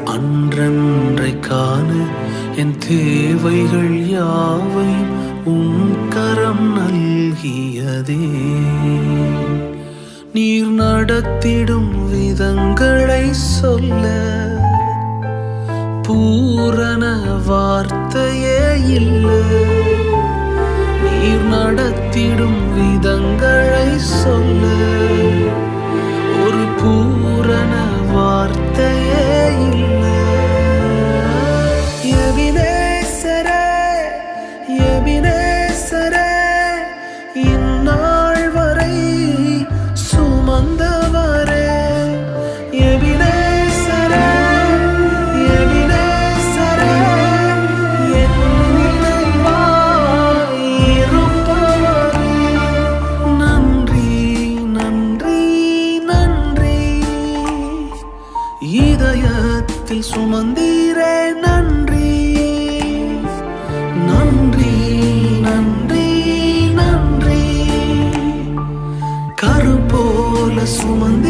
அன்றன்றை காண என் தேவைகள் யாவையும் உம் கரம் நல்கியதே. நீர் நடத்திடும் விதங்களை சொல்ல பூரண வார்த்தையே இல்லை. நீர் நடத்திடும் விதங்களை சொல்ல ஒரு பூரண வார்த்தையே இல்லை. எபினேசரே, எபினேசரே, இந்நாள் வரை சுமந்தவரே. எபினேசரே, எபினேசரே, என் நினைவாய் இருப்பவரே. நன்றி, நன்றி, நன்றி. இதயத்தில் சுமந்தீரே நன்றி. நன்றி, நன்றி, நன்றி. கரு போல சுமந்தீரே